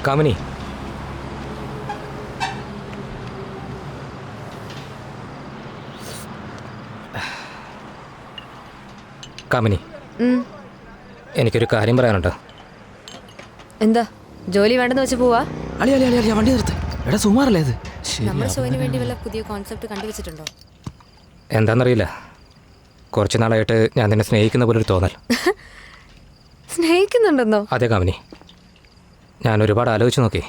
കാമിനി, കാമിനി, എനിക്കൊരു കാര്യം പറയാനുണ്ട്. എന്താ ജോലി വേണ്ടെന്ന് വെച്ച് പോവാ? അളി അളി അളി അളി വണ്ടി നിർത്ത്. എടാ സുമാറല്ലേ ഇത്? നമ്മുടെ ഷോയിന് വേണ്ടി വല്ല പുതിയ കോൺസെപ്റ്റ് കണ്ടുവച്ചിട്ടുണ്ടോ? എന്താണെന്നറിയില്ല, കുറച്ച് നാളായിട്ട് ഞാൻ നിന്നെ സ്നേഹിക്കുന്ന പോലൊരു തോന്നൽ. സ്നേഹിക്കുന്നുണ്ടെന്നോ? അതെ കാമിനി, ഞാൻ ഒരുപാട് ആലോചിച്ച് നോക്കി.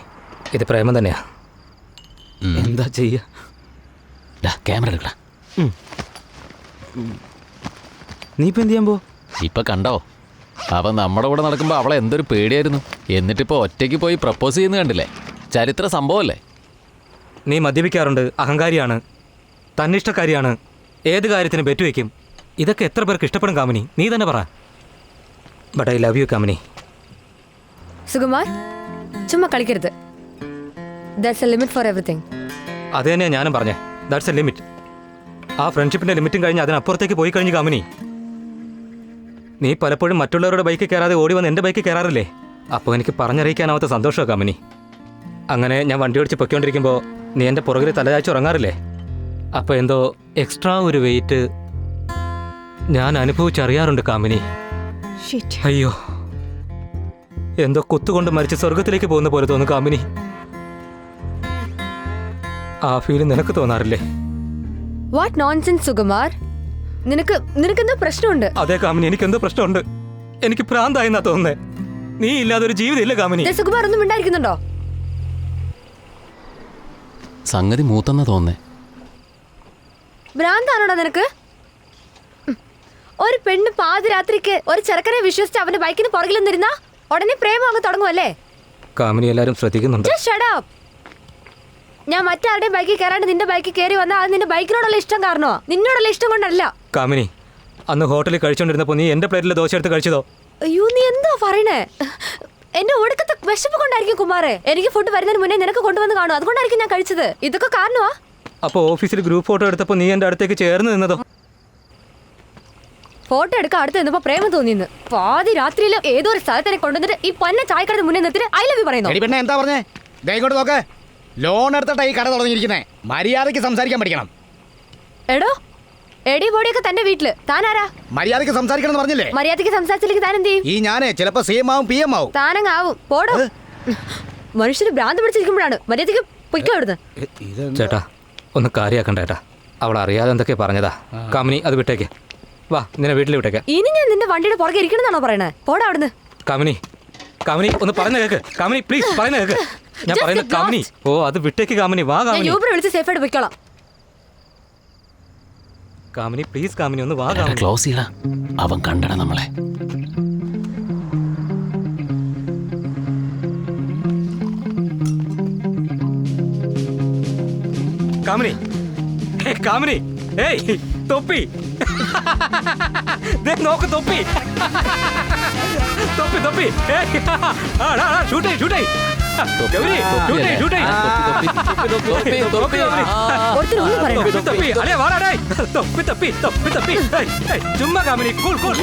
ഇത് പ്രേമം തന്നെയാ. എന്താ ചെയ്യാ? ക്യാമറ എടുക്കടാ. നീ ഇപ്പൊ എന്ത് ചെയ്യാൻ പോ? ഇപ്പൊ കണ്ടോ, അവൻ നമ്മുടെ കൂടെ നടക്കുമ്പോൾ അവളെ എന്തൊരു പേടിയായിരുന്നു. എന്നിട്ടിപ്പോൾ ഒറ്റയ്ക്ക് പോയി പ്രപ്പോസ് ചെയ്യുന്ന കണ്ടില്ലേ? ചരിത്ര സംഭവമല്ലേ? നീ മദ്യപിക്കാറുണ്ട്, അഹങ്കാരിയാണ്, തന്നിഷ്ടക്കാരിയാണ്, ഏത് കാര്യത്തിനും പെറ്റുവയ്ക്കും. ഇതൊക്കെ എത്ര പേർക്ക് ഇഷ്ടപ്പെടും കാമിനി? നീ തന്നെ പറ. But I love you Kamini. Sukumar, ചുമ്മാ കളിക്കരുത്. That's a limit for everything. അത് തന്നെയാണ് ഞാനും പറഞ്ഞേ. That's a limit. ആ ഫ്രണ്ട്ഷിപ്പിൻ്റെ ലിമിറ്റും കഴിഞ്ഞ് അതിനപ്പുറത്തേക്ക് പോയി കഴിഞ്ഞ് കാമിനി. നീ പലപ്പോഴും മറ്റുള്ളവരുടെ ബൈക്കിൽ കയറാതെ ഓടി വന്ന് എൻ്റെ ബൈക്കിൽ കയറാറില്ലേ? അപ്പോൾ എനിക്ക് പറഞ്ഞറിയിക്കാനാവാത്ത സന്തോഷമാണ് കാമിനി. അങ്ങനെ ഞാൻ വണ്ടി ഓടിച്ച് പൊയ്ക്കൊണ്ടിരിക്കുമ്പോൾ നീ എൻ്റെ പുറകിൽ തലചായ്ച്ച് ഉറങ്ങാറില്ലേ? അപ്പോൾ എന്തോ എക്സ്ട്രാ ഒരു വെയിറ്റ് ഞാൻ അനുഭവിച്ചറിയാറുണ്ട് കാമിനി. അയ്യോ, എന്തോ കുത്തുകൊണ്ട് മരിച്ച് സ്വർഗത്തിലേക്ക് പോകുന്ന പോലെ തോന്നുന്നു കാമിനി. ആ ഫീൽ നിനക്ക് തോന്നാറില്ലേ? What nonsense Sukumar. നിനക്കെന്തോ പ്രശ്നമുണ്ട്. അതെ കാമിനി, എനിക്കെന്തോ പ്രശ്നമുണ്ട്. എനിക്ക് ഭ്രാന്തായെന്നാ തോന്നുന്നേ. നീ ഇല്ലാതെ ഒരു ജീവിതം ഇല്ല കാമിനി. സുകുമാർ ഒന്നും മിണ്ടായിരിക്കുന്നുണ്ടോ? സംഗതി മൂത്തെന്നാ തോന്നേ. ഭ്രാന്താണോടാ നിനക്ക്? ഒരു പെണ്ണ് പാതിരാത്രിക്ക് ഒരു ചെറുക്കനെ വിശ്വസിച്ച് അവന്റെ ബൈക്കിന് പുറകിൽ നിന്നിരുന്നാ ഉടനെ പ്രേമം അങ്ങ് തുടങ്ങുമല്ലേ? കാമിനി, എല്ലാരും ശ്രദ്ധിക്കുന്നുണ്ട്. Just shut up. ഞാൻ മറ്റാരുടെയും ബൈക്കിൽ കയറാണ്ട് നിന്റെ ബൈക്കിൽ കയറി വന്നാൽ അത് നിന്റെ ബൈക്കിനോടുള്ള ഇഷ്ടം കാരണോ? നിന്നോടുള്ള ഇഷ്ടം കൊണ്ടല്ല. കാമിനി, അന്ന് ഹോട്ടലിൽ കഴിച്ചോണ്ടിരുന്നപ്പോ നീ എന്റെ പ്ലേറ്റിലെ ദോശ എടുത്ത് കഴിച്ചതോ? അയ്യോ, നീ എന്താ പറയണേ? എന്റെ ഒടുക്കത്തെ വിശപ്പ് കൊണ്ടായിരിക്കും കുമാരെ. എനിക്ക് ഫുഡ് വരുന്നതിന് മുന്നേ നിനക്ക് കൊണ്ടുവന്ന് കാണും, അതുകൊണ്ടായിരിക്കും ഞാൻ കഴിച്ചത്. ഇതൊക്കെ കാരണമാ? അപ്പൊ ഓഫീസിൽ ഗ്രൂപ്പ് ഫോട്ടോ എടുത്തപ്പോ നീ എന്റെ അടുത്തേക്ക് ചേർന്ന് നിന്നതോ? ഫോട്ടോ എടുക്കാൻ അടുത്ത് നിന്നപ്പോ പ്രേമം തോന്നിയെന്ന്. പാതി രാത്രിയിൽ ഏതോ ഒരു സ്ഥലത്തിനെ കൊണ്ടുവന്നിട്ട് ഈ പന്ന ചായക്കടന്ന് മുന്നേ നിർത്തിട്ട് ഐ ലവ് യു പറയുന്നു. എന്താ പറഞ്ഞേ? ഇങ്ങോട്ട് നോക്ക്. ലോൺ എടുത്തിട്ടാ ഈ കട തുടങ്ങിയിരിക്കുന്നേ. മര്യാദയ്ക്ക് സംസാരിക്കാൻ പഠിക്കണം. എടോ, എടി ബോഡിയൊക്കെ തന്റെ വീട്ടില്. താനാരാ? മര്യാദയ്ക്ക് സംസാരിക്കണം എന്ന് പറഞ്ഞില്ലേ? മര്യാദയ്ക്ക് സംസാരിച്ചില്ലെങ്കിൽ താൻ എന്ത് ചെയ്യും? ഈ ഞാനേ ചിലപ്പോ CM ആവും PM ആവും. താനങ്ങാവും. പോടോ. മനുഷ്യര് ഭ്രാന്ത് പിടിച്ചിരിക്കുമ്പോഴാണ് മര്യാദയ്ക്ക് പൊയ്ക്കോ ഇവിടുന്ന്. ചേട്ടാ, ഒന്ന് കാര്യാക്കണ്ട ചേട്ടാ. അവൾ അറിയാതെ എന്തൊക്കെ പറഞ്ഞതാ. കാമിനി, അത് വിട്ടേക്ക്. വാ, നിന്നെ വീട്ടിൽ വിട്ടേക്ക്. ഇനി ഞാൻ നിന്റെ വണ്ടിയുടെ പുറകെ ഇരിക്കണമെന്നാണോ പറയണേ? പോടാ അവിടുന്ന്. കാമിനി, കാമിനി, ഒന്ന് പറയുന്ന കേക്ക്. കാമിനി, പ്ലീസ് പറയുന്ന കേക്ക്. ഞാൻ പറയുന്നത് കാമിനി. ഓ, അത് വിട്ടേക്ക് കാമിനി. വാ കാമിനി. യൂബർ വിളിച്ച് സേഫായിട്ട് പൊയ്ക്കോളാം. കാമിനി, പ്ലീസ് കാമിനി, ഒന്ന് വാ കാമിനി. ക്ലോസ് ചെയ്യടാ, അവൻ കണ്ടട നമ്മളെ. കാമിനി, കാമിനി, ഏയ് തൊപ്പി, നോക്ക് തൊപ്പി, തൊപ്പി തൊപ്പി, ഷൂട്ടേ ഷൂട്ടേ, ചുമ്മാ കാമിനി, കൂൾ കൂൾ.